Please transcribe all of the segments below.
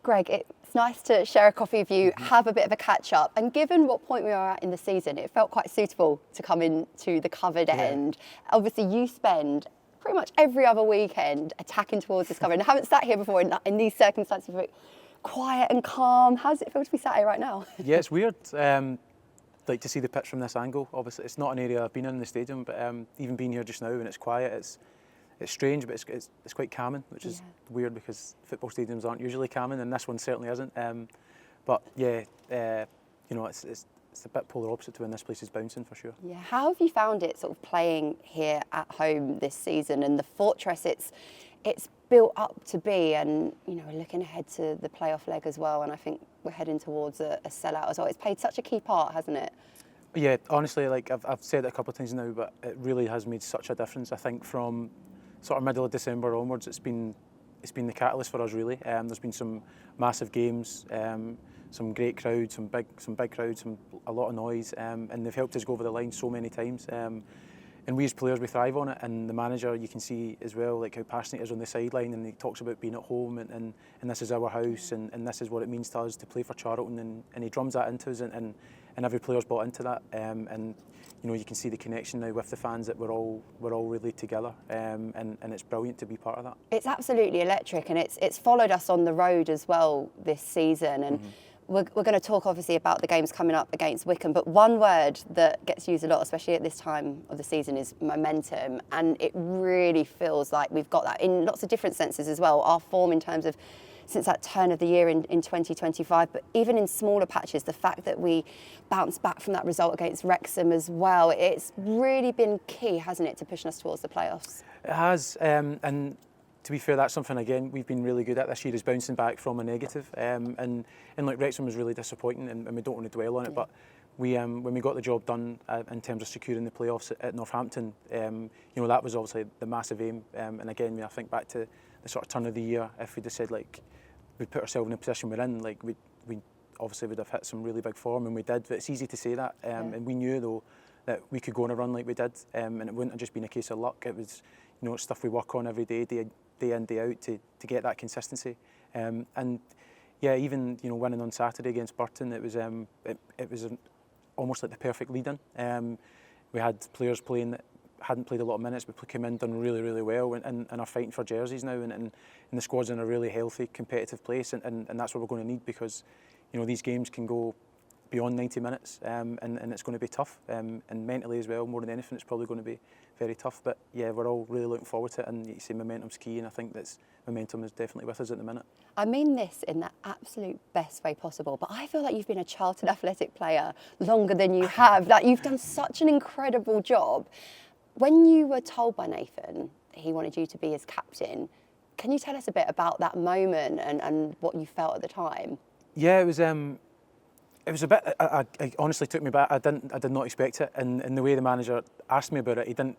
Greg, it's nice to share a coffee with you, have a bit of a catch up, and given what point we are at in the season, it felt quite suitable to come into the covered end. Obviously, you spend pretty much every other weekend attacking towards this cover, and I haven't sat here before in these circumstances before. Quiet and calm. How does it feel to be sat here right now? Yeah, it's weird. Like to see the pitch from this angle. Obviously, it's not an area I've been in the stadium, but even being here just now when it's quiet, it's strange, but it's quite calming, which is weird because football stadiums aren't usually calming, and this one certainly isn't. But yeah, you know, it's a bit polar opposite to when this place is bouncing for sure. Yeah. How have you found it sort of playing here at home this season and the fortress it's built up to be, and you know, we're looking ahead to the playoff leg as well, and I think we're heading towards a sellout as well. It's played such a key part, hasn't it? Yeah, honestly, like I've said it a couple of times now, but it really has made such a difference. I think from sort of middle of December onwards, it's been the catalyst for us really. There's been some massive games, some great crowds, some big crowds, a lot of noise, and they've helped us go over the line so many times. And we as players, we thrive on it, and the manager, you can see as well like how passionate he is on the sideline, and he talks about being at home and this is our house, and this is what it means to us to play for Charlton, and he drums that into us, and every player's bought into that, and you know, you can see the connection now with the fans that we're all really together, and it's brilliant to be part of that. It's absolutely electric, and it's followed us on the road as well this season, and we're going to talk obviously about the games coming up against Wickham, but one word that gets used a lot, especially at this time of the season, is momentum, and it really feels like we've got that in lots of different senses as well. Our form in terms of since that turn of the year in 2025, but even in smaller patches, the fact that we bounced back from that result against Wrexham as well, it's really been key, hasn't it, to pushing us towards the playoffs? It has, and to be fair, that's something again we've been really good at this year, is bouncing back from a negative, and like Wrexham was really disappointing, and we don't want to dwell on it, but we when we got the job done in terms of securing the playoffs at Northampton, you know, that was obviously the massive aim, and again, I think back to the sort of turn of the year, if we'd have said like we'd put ourselves in the position we're in, like we obviously would have hit some really big form, and we did. But it's easy to say that, and we knew though that we could go on a run like we did, and it wouldn't have just been a case of luck. It was, you know, it's stuff we work on every day, day in, day out, to get that consistency. And yeah, even, you know, winning on Saturday against Burton, it was almost like the perfect lead-in. We had players playing that hadn't played a lot of minutes, but came in, done really, really well, and are fighting for jerseys now, and the squad's in a really healthy, competitive place, and that's what we're going to need, because, you know, these games can go beyond 90 minutes, and it's going to be tough, and mentally as well, more than anything, it's probably going to be very tough. But yeah, we're all really looking forward to it, and you see momentum's key, and I think that momentum is definitely with us at the minute. I mean this in the absolute best way possible, but I feel like you've been a Charlton Athletic player longer than you have. Like, you've done such an incredible job. When you were told by Nathan he wanted you to be his captain, can you tell us a bit about that moment and what you felt at the time? Yeah, it was a bit. I honestly took me back. I did not expect it, and the way the manager asked me about it,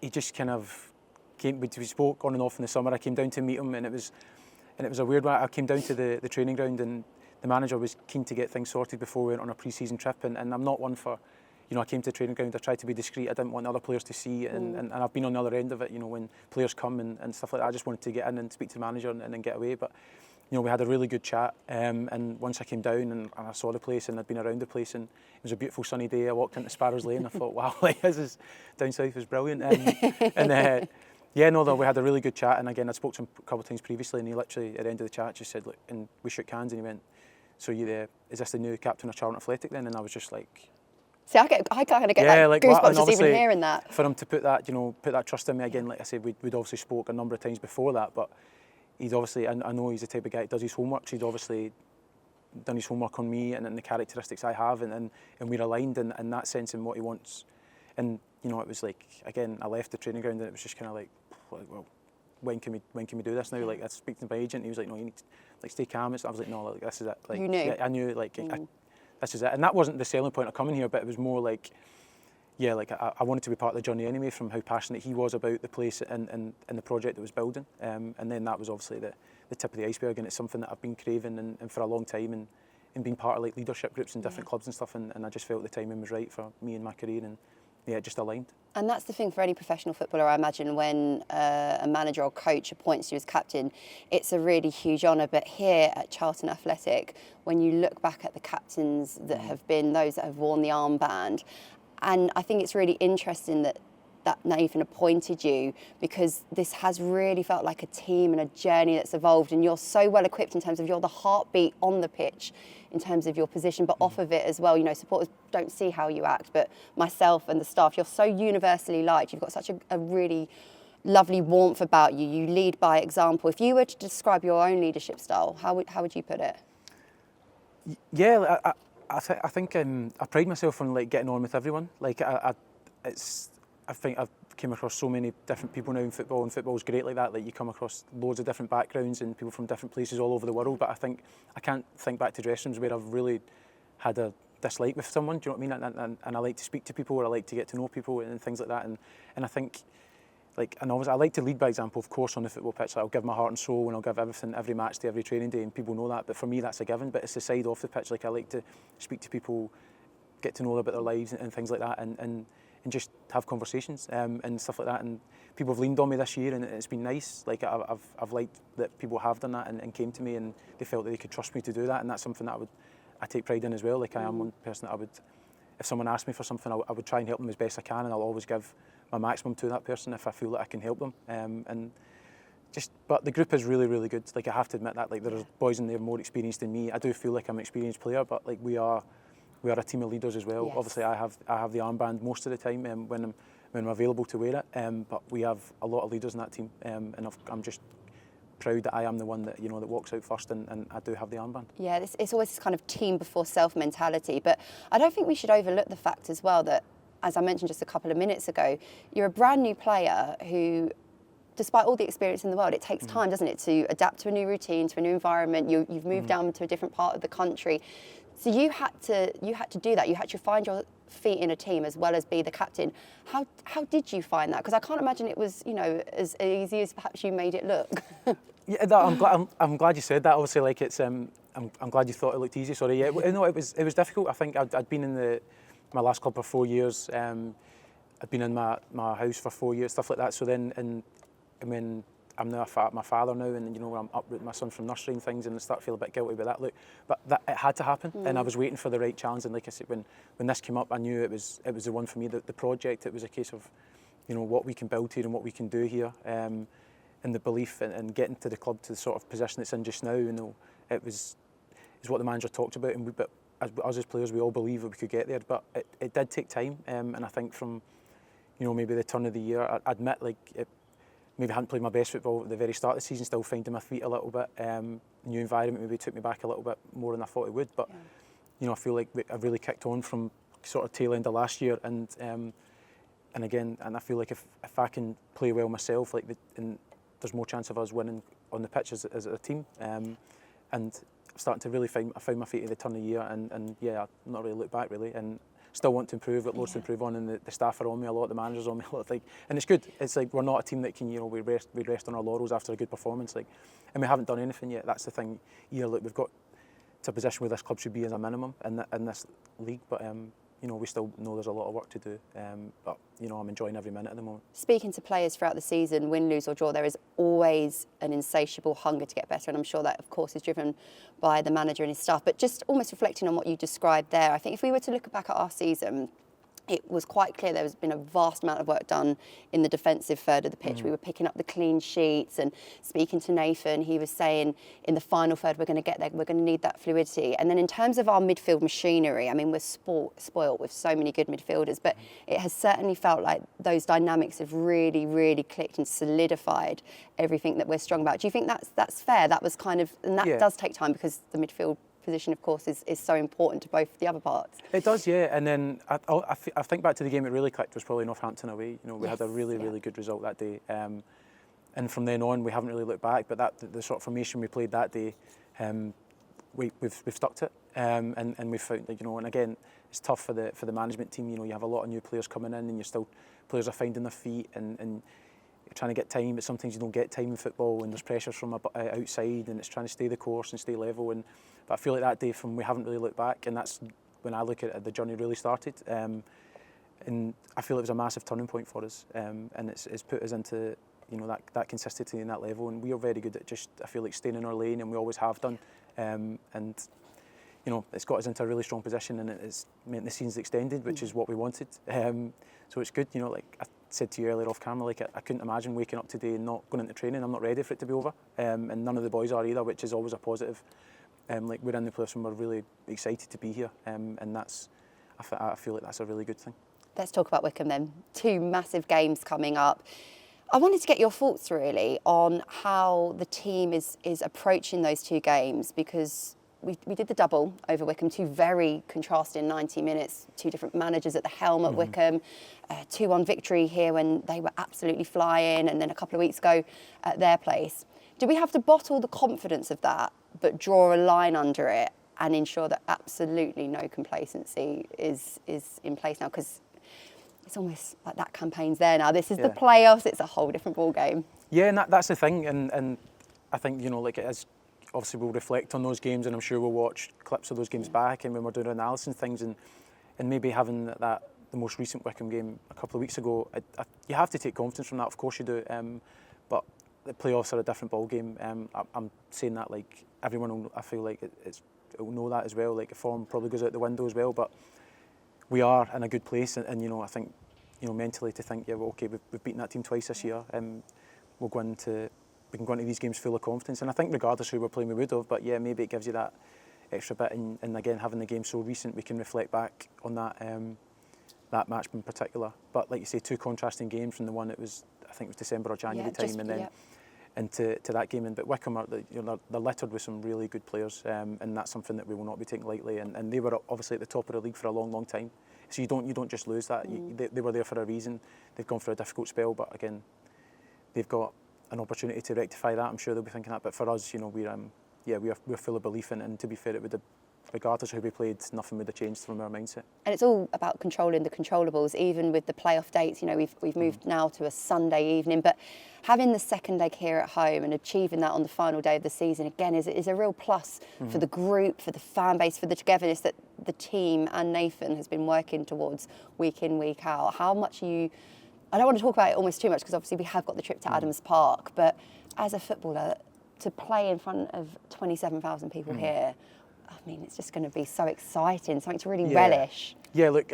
he just kind of came. We spoke on and off in the summer. I came down to meet him, and it was a weird one. I came down to the training ground, and the manager was keen to get things sorted before we went on a pre-season trip, and I'm not one for, you know, I came to the training ground, I tried to be discreet, I didn't want other players to see, and I've been on the other end of it, you know, when players come and stuff like that. I just wanted to get in and speak to the manager and then get away. But, you know, we had a really good chat, and once I came down and I saw the place, and I'd been around the place, and it was a beautiful sunny day. I walked into Sparrows Lane, I thought, wow, like, this is down south is brilliant. Yeah, no, though, we had a really good chat, and again, I spoke to him a couple of times previously, and he literally, at the end of the chat, just said, look, and we shook hands, and he went, so is this the new captain of Charlton Athletic then? And I was just like... See, I kind of get like goosebumps just even hearing that. For him to put that trust in me again, like I said, we'd obviously spoke a number of times before that, but he's obviously, I know he's the type of guy that does his homework, so he'd obviously done his homework on me and the characteristics I have, and we're aligned in that sense in what he wants. And, you know, it was like, again, I left the training ground and it was just kind of like, well, when can we do this now? Like, I speak to my agent, he was like, no, you need to, like, stay calm. I was like, no, like, this is it. Like, you knew? Yeah, I knew, like, this is it. And that wasn't the selling point of coming here, but it was more like, yeah, like I wanted to be part of the journey anyway, from how passionate he was about the place and the project that was building. And then that was obviously the tip of the iceberg, and it's something that I've been craving and for a long time, and being part of like leadership groups in different clubs and stuff, and I just felt the timing was right for me and my career, and it just aligned. And that's the thing for any professional footballer, I imagine, when a manager or coach appoints you as captain, it's a really huge honour. But here at Charlton Athletic, when you look back at the captains that have been those that have worn the armband, and I think it's really interesting that Nathan appointed you, because this has really felt like a team and a journey that's evolved, and you're so well equipped in terms of you're the heartbeat on the pitch in terms of your position, but off of it as well. You know, supporters don't see how you act, but myself and the staff, you're so universally liked. You've got such a really lovely warmth about you. You lead by example. If you were to describe your own leadership style, how would you put it? Yeah, I think I pride myself on like getting on with everyone. Like I think I've came across so many different people now in football, and football's great like that. Like you come across loads of different backgrounds and people from different places all over the world. But I can't think back to dressing rooms where I've really had a dislike with someone. Do you know what I mean? And I like to speak to people, or I like to get to know people and things like that. And I think, like, and obviously I like to lead by example, of course, on the football pitch. Like I'll give my heart and soul, and I'll give everything every match day, every training day, and people know that. But for me, that's a given. But it's the side off the pitch. Like I like to speak to people, get to know about their lives and things like that, and just have conversations and stuff like that. And people have leaned on me this year, and it's been nice. Like I've liked that people have done that and came to me, and they felt that they could trust me to do that, and that's something that I take pride in as well. Like I am one person that if someone asks me for something, I would try and help them as best I can, and I'll always give my maximum to that person if I feel that I can help them. But the group is really, really good. Like I have to admit that. Like there are boys in there more experienced than me. I do feel like I'm an experienced player, but like we are a team of leaders as well. Yes. Obviously, I have the armband most of the time when I'm available to wear it. But we have a lot of leaders in that team, and I'm just proud that I am the one that that walks out first, and I do have the armband. Yeah, it's always this kind of team before self mentality. But I don't think we should overlook the fact as well that, as I mentioned just a couple of minutes ago, you're a brand new player who, despite all the experience in the world, it takes time, doesn't it, to adapt to a new routine, to a new environment. You've moved down to a different part of the country. So you had to do that. You had to find your feet in a team as well as be the captain. How did you find that? Because I can't imagine it was as easy as perhaps you made it look. Yeah, I'm glad you said that. Obviously, like it's I'm glad you thought it looked easy. Sorry, yeah, no, it was difficult. I think I'd been in my last club for 4 years. I'd been in my house for 4 years, stuff like that. So then, and when I'm now my father now, and I'm uprooting my son from nursery and things, and I start to feel a bit guilty about that. Look, but it had to happen, and I was waiting for the right chance. And like I said, when this came up, I knew it was the one for me. The project. It was a case of, what we can build here and what we can do here, and the belief and getting to the club to the sort of position it's in just now. Is what the manager talked about, but as players, we all believe that we could get there. But it did take time, and I think from, maybe the turn of the year, I admit maybe I hadn't played my best football at the very start of the season, still finding my feet a little bit. New environment maybe took me back a little bit more than I thought it would. But I feel like I really kicked on from sort of tail end of last year, and I feel like if I can play well myself, there's more chance of us winning on the pitch as a team. And I'm starting to really I found my feet at the turn of the year, and yeah, I've not really looked back really, and still want to improve, got loads to improve on, and the staff are on me a lot, the manager's on me a lot, and it's good. It's like we're not a team that can, we rest on our laurels after a good performance, and we haven't done anything yet. That's the thing. Look, we've got to a position where this club should be as a minimum in this league, but we still know there's a lot of work to do. But I'm enjoying every minute at the moment. Speaking to players throughout the season, win, lose or draw, there is always an insatiable hunger to get better, and I'm sure that, of course, is driven by the manager and his staff. But just almost reflecting on what you described there, I think if we were to look back at our season, it was quite clear there has been a vast amount of work done in the defensive third of the pitch. We were picking up the clean sheets, and speaking to Nathan, he was saying in the final third we're going to get there, we're going to need that fluidity. And then in terms of our midfield machinery, I mean, we're spoilt with so many good midfielders, but it has certainly felt like those dynamics have really, really clicked and solidified everything that we're strong about. Do you think that's fair? That was kind of, and that does take time because the midfield position, of course, is so important to both the other parts. It does, yeah. And then I think back to the game it really clicked was probably Northampton away. We had a really good result that day, and from then on we haven't really looked back. But the sort of formation we played that day, we've stuck to it, and we've found and again it's tough for the management team. You have a lot of new players coming in, and players are finding their feet and you're trying to get time, but sometimes you don't get time in football, and there's pressures from outside, and it's trying to stay the course and stay level. But I feel like that day we haven't really looked back, and that's when I look at it, the journey really started. And I feel it was a massive turning point for us, and it's put us into, you know, that consistency and that level. And we are very good at just, I feel like, staying in our lane, and we always have done. And you know, it's got us into a really strong position, and it's meant the season's extended, which is what we wanted. So it's good, you know, like I said to you earlier off camera, like I couldn't imagine waking up today and not going into training. I'm not ready for it to be over, and none of the boys are either, which is always a positive. Like we're in the place and we're really excited to be here, and that's, I feel like that's a really good thing. Let's talk about Wickham then. 2 massive games coming up. I wanted to get your thoughts really on how the team is approaching those 2 games, because we did the double over Wickham, 2 very contrasting 90 minutes, 2 different managers at the helm at Wickham, 2-1 victory here when they were absolutely flying, and then a couple of weeks ago at their place. Do we have to bottle the confidence of that, but draw a line under it and ensure that absolutely no complacency is in place now? Because it's almost like that campaign's there now. This is the playoffs. It's a whole different ball game. Yeah, and that's the thing. And I think, you know, like it is, obviously we'll reflect on those games, and I'm sure we'll watch clips of those games back, and when we're doing analysis and things, and maybe having the most recent Wickham game a couple of weeks ago, you have to take confidence from that. Of course you do. But the playoffs are a different ball game. I'm saying that like everyone, I feel like will know that as well. Like the form probably goes out the window as well, but we are in a good place, and you know, I think, you know, mentally to think, yeah, well, okay, we've beaten that team twice this year, we can go into these games full of confidence, and I think regardless who we're playing, we would have, but yeah, maybe it gives you that extra bit, and again, having the game so recent, we can reflect back on that match in particular. But like you say, 2 contrasting games from the one, it was, I think it was December or January time, and then into that game. But Wickham are, you know, they're littered with some really good players, and that's something that we will not be taking lightly. And they were obviously at the top of the league for a long, long time. So you don't just lose that. They were there for a reason. They've gone through a difficult spell, but again, they've got an opportunity to rectify that. I'm sure they'll be thinking that. But for us, you know, we're full of belief in it. And to be fair, it would have, regardless of who we played, nothing would have changed from our mindset. And it's all about controlling the controllables, even with the playoff dates. You know, we've moved now to a Sunday evening, but having the second leg here at home and achieving that on the final day of the season, again, is a real plus for the group, for the fan base, for the togetherness that the team and Nathan has been working towards week in, week out. How much I don't want to talk about it almost too much, because obviously we have got the trip to Adams Park, but as a footballer, to play in front of 27,000 people here, I mean, it's just going to be so exciting, something to really relish. Yeah, look,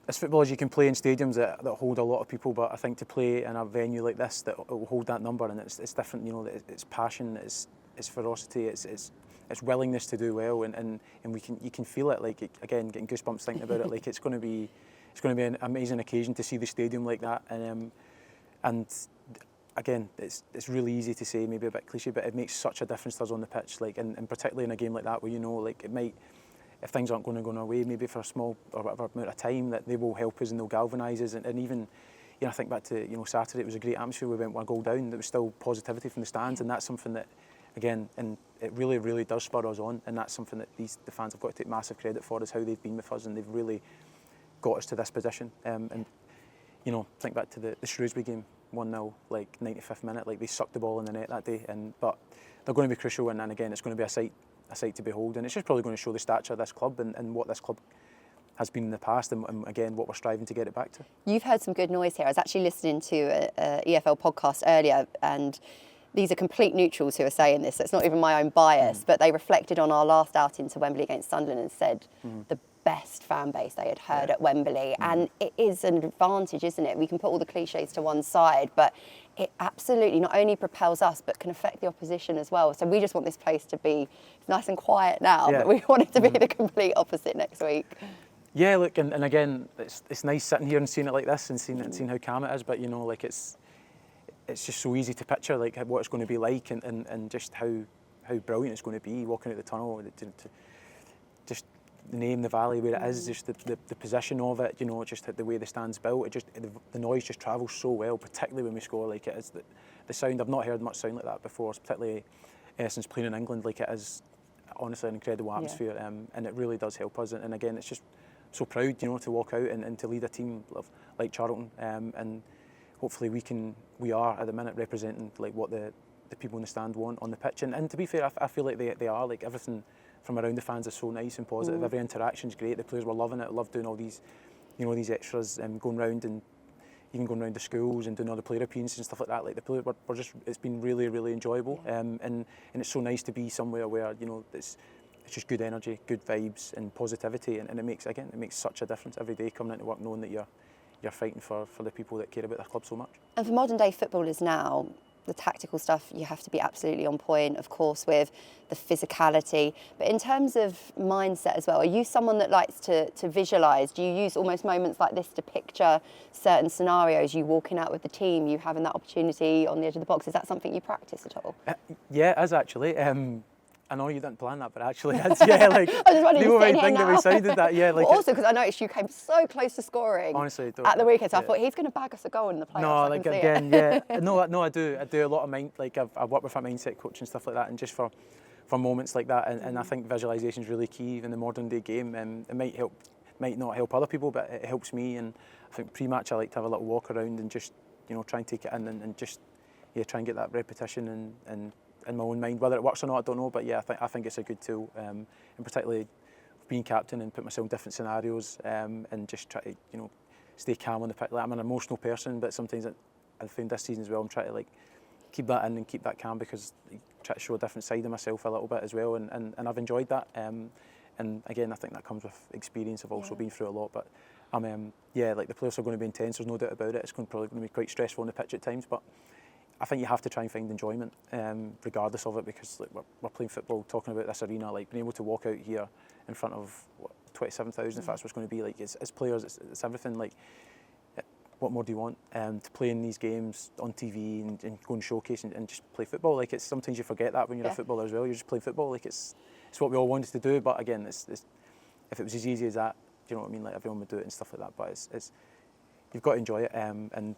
as footballers, you can play in stadiums that hold a lot of people, but I think to play in a venue like this that will hold that number, and it's different, you know, it's passion, it's ferocity, it's willingness to do well, and you can feel it, like, again, getting goosebumps thinking about it, like it's going to be an amazing occasion to see the stadium like that, and again, it's really easy to say, maybe a bit cliche, but it makes such a difference to us on the pitch, like, and particularly in a game like that where, you know, like, it might, if things aren't going to go our way, maybe for a small or whatever amount of time, that they will help us and they'll galvanise us, and even, you know, I think back to, you know, Saturday, it was a great atmosphere. We went 1 goal down. There was still positivity from the stands, and that's something that, again, and it really, really does spur us on, and that's something that the fans have got to take massive credit for, is how they've been with us, and they've really got us to this position. And you know, think back to the Shrewsbury game, 1-0, like 95th minute, like they sucked the ball in the net that day, but they're going to be crucial, and again, it's going to be a sight to behold, and it's just probably going to show the stature of this club and what this club has been in the past, and again, what we're striving to get it back to. You've heard some good noise here. I was actually listening to a EFL podcast earlier, and these are complete neutrals who are saying this, so it's not even my own bias, but they reflected on our last outing to Wembley against Sunderland and said the best fan base they had heard at Wembley, and it is an advantage, isn't it? We can put all the cliches to one side, but it absolutely not only propels us, but can affect the opposition as well. So we just want this place to be nice and quiet now, but we want it to be the complete opposite next week. Yeah, look, and again, it's nice sitting here and seeing it like this, and seeing how calm it is, but you know, like it's just so easy to picture, like what it's going to be like, and just how brilliant it's going to be walking out the tunnel, just the name, the valley where it is, just the position of it, you know, just the way the stand's built, the noise just travels so well, particularly when we score. Like, it is the sound, I've not heard much sound like that before, particularly since playing in England. Like, it is honestly an incredible atmosphere, and it really does help us, and again, it's just so proud, you know, to walk out and to lead a team like Charlton, and hopefully we are at the minute representing like what the people in the stand want on the pitch, and to be fair, I feel like they are, like, everything from around the fans is so nice and positive. Every interaction's great. The players were loving it. Loved doing all these you know, these extras, going round and even going around the schools and doing all the player appearances and stuff like that. Like the player, we're just, it's been really, really enjoyable. And it's so nice to be somewhere where, you know, it's just good energy, good vibes and positivity, and it makes such a difference every day coming into work knowing that you're fighting for the people that care about their club so much. And for modern day footballers now, the tactical stuff, you have to be absolutely on point, of course, with the physicality. But in terms of mindset as well, are you someone that likes to visualise? Do you use almost moments like this to picture certain scenarios, you walking out with the team, you having that opportunity on the edge of the box? Is that something you practice at all? Yeah, it is actually. I know you didn't plan that, but actually, it's, yeah, like I just wanted the you only sitting thing here that we decided that, yeah, like. Well, also, because I noticed you came so close to scoring at the weekend, so I thought he's going to bag us a goal in the playoffs. No, like again, yeah, no, I do a lot of mind. Like I've worked with a mindset coach and stuff like that, and just for moments like that, and I think visualisation is really key in the modern day game. It might not help other people, but it helps me. And I think pre-match I like to have a little walk around and just, you know, try and take it in and just, yeah, try and get that repetition and in my own mind. Whether it works or not, I don't know, but yeah, I think it's a good tool, and particularly being captain and put myself in different scenarios, and just try to, you know, stay calm on the pitch. Like, I'm an emotional person, but sometimes I've found this season as well, I'm trying to like keep that in and keep that calm, because I try to show a different side of myself a little bit as well, and I've enjoyed that. And again, I think that comes with experience. I've also been through a lot, but yeah, like the players are going to be intense. There's no doubt about it. It's probably going to be quite stressful on the pitch at times, but I think you have to try and find enjoyment, regardless of it, because like, we're playing football, talking about this arena, like being able to walk out here in front of 27,000, if that's what's going to be, like as players, it's everything. Like, what more do you want? To play in these games on TV and go and showcase and just play football. Like, it's sometimes you forget that when you're a footballer as well. You're just playing football. Like, it's what we all wanted to do. But again, it's if it was as easy as that, do you know what I mean? Like, everyone would do it and stuff like that. But it's you've got to enjoy it.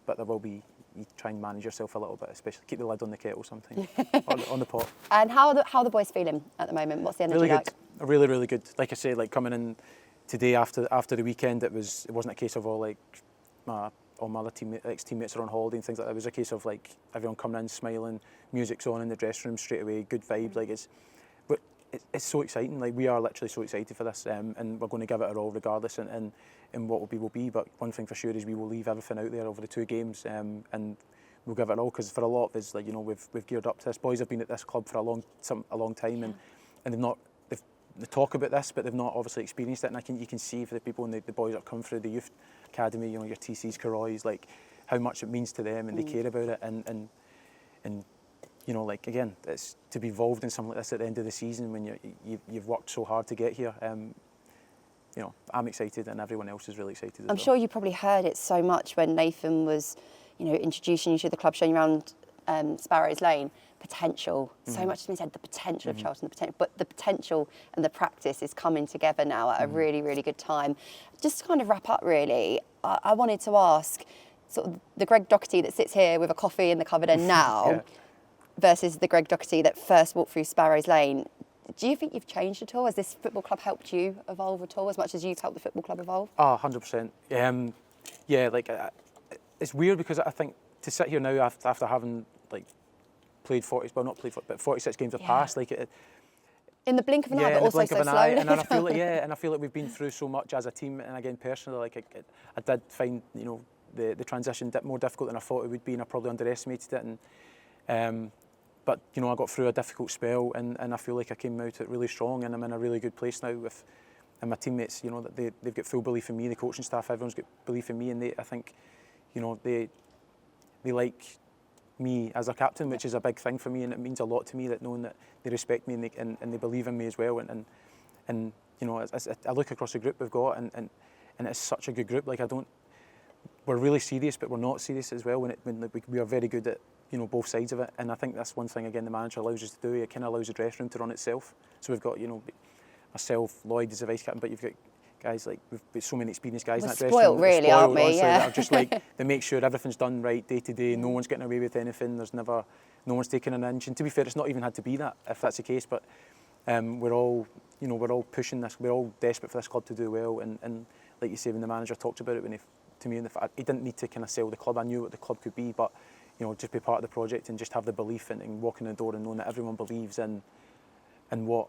But there will be. You try and manage yourself a little bit, especially keep the lid on the kettle sometimes, on the pot. And how are the boys feeling at the moment? What's the energy really like? Good, really, really good. Like I say, like coming in today after the weekend, it wasn't a case of all my other ex-teammates are on holiday and things like that. It was a case of like everyone coming in, smiling, music's on in the dressing room straight away, good vibe. Like it's so exciting. Like, we are literally so excited for this, and we're going to give it our all regardless. And what will be. But one thing for sure is we will leave everything out there over the 2 games, and we'll give it all, because for a lot of us, like, you know, we've geared up to this. Boys have been at this club for a long time, and they talk about this, but they've not obviously experienced it. And you can see for the people and the boys that have come through the youth academy, you know, your TCs, Carroys, like how much it means to them, and they care about it, and you know, like, again, it's to be involved in something like this at the end of the season when you've worked so hard to get here. You know, I'm excited, and everyone else is really excited as well. I'm sure you probably heard it so much when Nathan was, you know, introducing you to the club, showing you around Sparrows Lane. Potential. So much has been said, the potential of Charlton, but the potential and the practice is coming together now at a really, really good time. Just to kind of wrap up, really, I wanted to ask, sort of the Greg Docherty that sits here with a coffee in the cupboard end now versus the Greg Docherty that first walked through Sparrows Lane. Do you think you've changed at all? Has this football club helped you evolve at all, as much as you've helped the football club evolve? 100%. Yeah, like, it's weird, because I think to sit here now after having like played 46 games have passed, like it. In the blink of an eye, but also so slowly. And I feel like we've been through so much as a team, and again personally, like I did find, you know, the transition more difficult than I thought it would be, and I probably underestimated it. And but you know, I got through a difficult spell, and I feel like I came out it really strong, and I'm in a really good place now with, and my teammates, you know, that they've got full belief in me, the coaching staff, everyone's got belief in me, and I think, you know, they like me as a captain, which is a big thing for me, and it means a lot to me, that knowing that they respect me and they believe in me as well, and you know, as I look across the group we've got, and it's such a good group. Like, we're really serious, but we're not serious as well. When we are very good at, you know, both sides of it, and I think that's one thing again the manager allows us to do. It kind of allows the dressing room to run itself. So we've got, you know, myself, Lloyd as the vice captain, but you've got guys like, we've got so many experienced guys in that dressing room. Spoiled, really, aren't we? Yeah. That are just like, they make sure everything's done right day to day. No one's getting away with anything. No one's taking an inch. And to be fair, it's not even had to be that, if that's the case. But we're all pushing this. We're all desperate for this club to do well. And like you say, when the manager talked about it, he didn't need to kind of sell the club. I knew what the club could be, but, you know, just be part of the project and just have the belief and walk in the door and knowing that everyone believes in what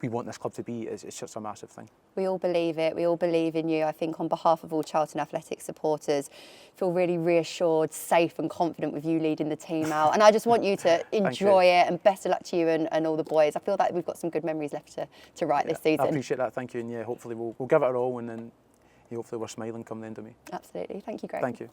we want this club to be is just a massive thing. We all believe it. We all believe in you. I think on behalf of all Charlton Athletic supporters, feel really reassured, safe and confident with you leading the team out. And I just want you to enjoy it, and best of luck to you and all the boys. I feel like we've got some good memories left to write this season. I appreciate that, thank you. And yeah, hopefully we'll give it our all, and then hopefully we're smiling come the end of May. Absolutely. Thank you, Greg. Thank you.